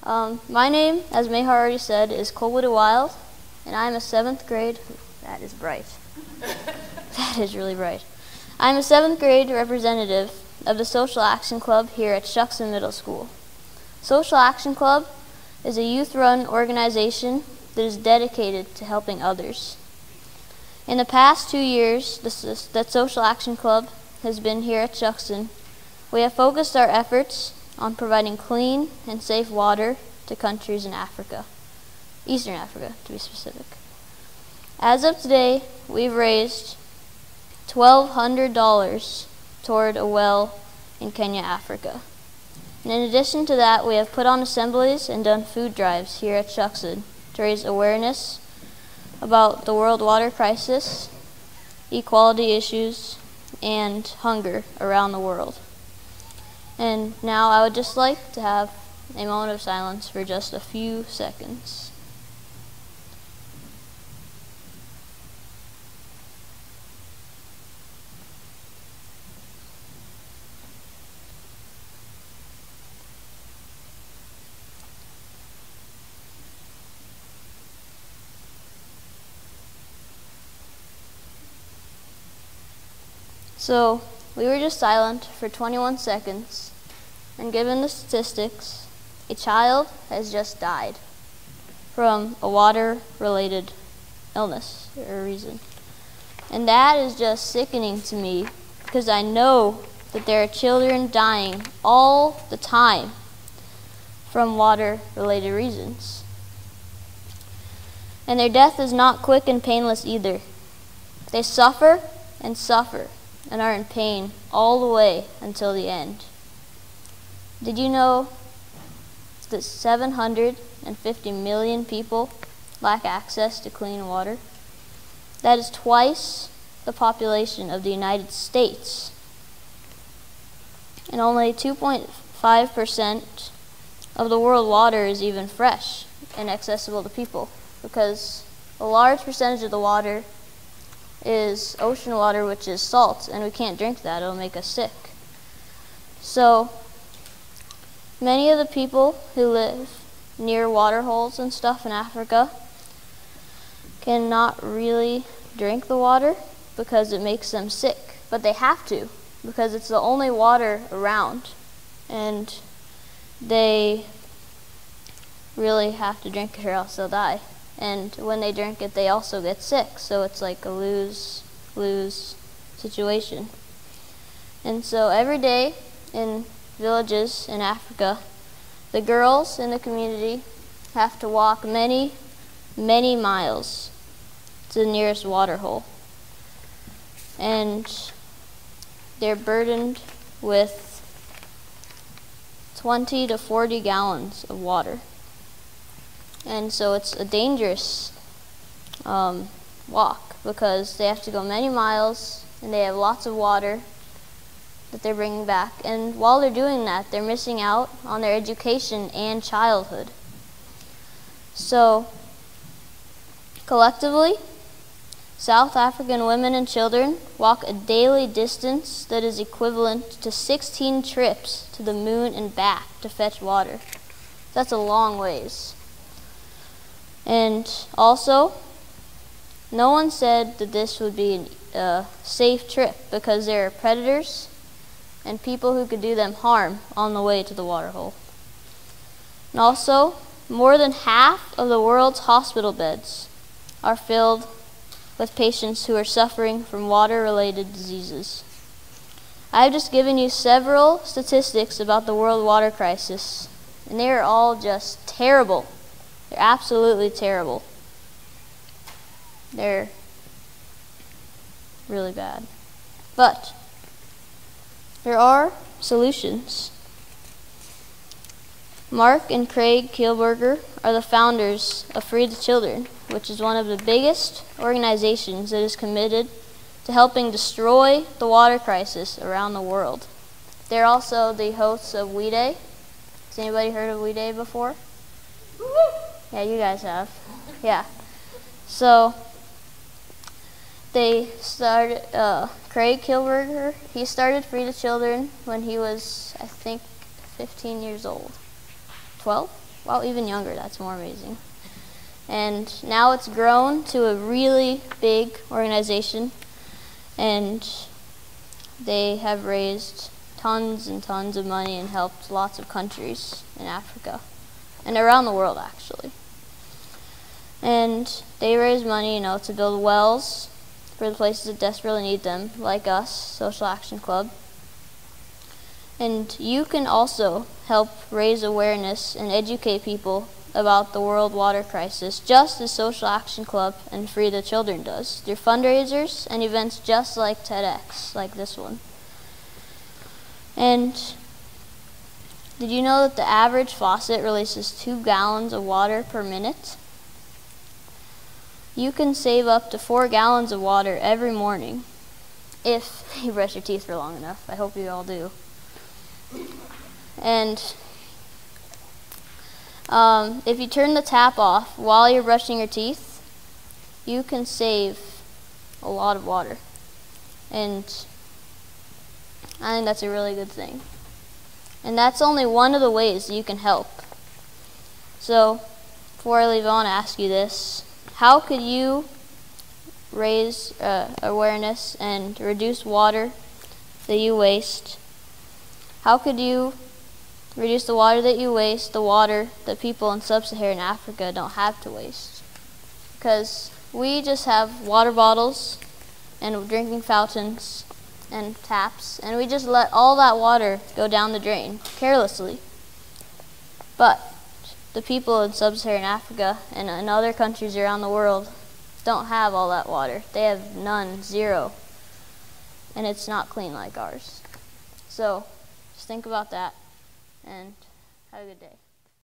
My name, as Mayhar already said, is Colby DeWilde, and I'm a 7th grade. That is bright. That is really bright. I'm a 7th grade representative of the Social Action Club here at Shuksan Middle School. Social Action Club is a youth-run organization that is dedicated to helping others. In the past 2 years that Social Action Club has been here at Shuksan, we have focused our efforts on providing clean and safe water to countries in Africa, Eastern Africa to be specific. As of today, we've raised $1,200 toward a well in Kenya, Africa. And in addition to that, we have put on assemblies and done food drives here at Shuksan to raise awareness about the world water crisis, equality issues, and hunger around the world. And now I would just like to have a moment of silence for just a few seconds. So, we were just silent for 21 seconds, and given the statistics, a child has just died from a water-related illness or reason. And that is just sickening to me because I know that there are children dying all the time from water-related reasons. And their death is not quick and painless either. They suffer and suffer and are in pain all the way until the end. Did you know that 750 million people lack access to clean water? That is twice the population of the United States. And only 2.5% of the world water is even fresh and accessible to people, because a large percentage of the water is ocean water, which is salt, and we can't drink that. It'll make us sick. So many of the people who live near water holes and stuff in Africa cannot really drink the water because it makes them sick, but they have to because it's the only water around, and they really have to drink it or else they'll die. And when they drink it, they also get sick. So it's like a lose-lose situation. And so every day in villages in Africa, the girls in the community have to walk many, many miles to the nearest water hole. And they're burdened with 20 to 40 gallons of water. And so it's a dangerous walk because they have to go many miles and they have lots of water that they're bringing back. And while they're doing that, they're missing out on their education and childhood. So collectively, South African women and children walk a daily distance that is equivalent to 16 trips to the moon and back to fetch water. That's a long ways. And also, no one said that this would be a safe trip because there are predators and people who could do them harm on the way to the water hole. And also, more than half of the world's hospital beds are filled with patients who are suffering from water-related diseases. I've just given you several statistics about the world water crisis, and they are all just terrible. They're absolutely terrible. They're really bad. But there are solutions. Mark and Craig Kielburger are the founders of Free the Children, which is one of the biggest organizations that is committed to helping destroy the water crisis around the world. They're also the hosts of We Day. Has anybody heard of We Day before? Yeah, you guys have. Yeah. So they started, Craig Kielburger, he started Free the Children when he was, I think, 15 years old. 12? Well, even younger, that's more amazing. And now it's grown to a really big organization, and they have raised tons and tons of money and helped lots of countries in Africa and around the world, actually. And they raise money, to build wells for the places that desperately need them, like us, Social Action Club. And you can also help raise awareness and educate people about the world water crisis, just as Social Action Club and Free the Children does, through fundraisers and events just like TEDx, like this one. And did you know that the average faucet releases 2 gallons of water per minute? You can save up to 4 gallons of water every morning if you brush your teeth for long enough. I hope you all do. And if you turn the tap off while you're brushing your teeth, you can save a lot of water. And I think that's a really good thing. And that's only one of the ways you can help. So, before I leave, I want to ask you this. How could you raise awareness and reduce water that you waste? How could you reduce the water that you waste, the water that people in sub-Saharan Africa don't have to waste? Because we just have water bottles and drinking fountains and taps, and we just let all that water go down the drain carelessly. But the people in sub-Saharan Africa and in other countries around the world don't have all that water. They have none, 0. And it's not clean like ours. So just think about that, and have a good day.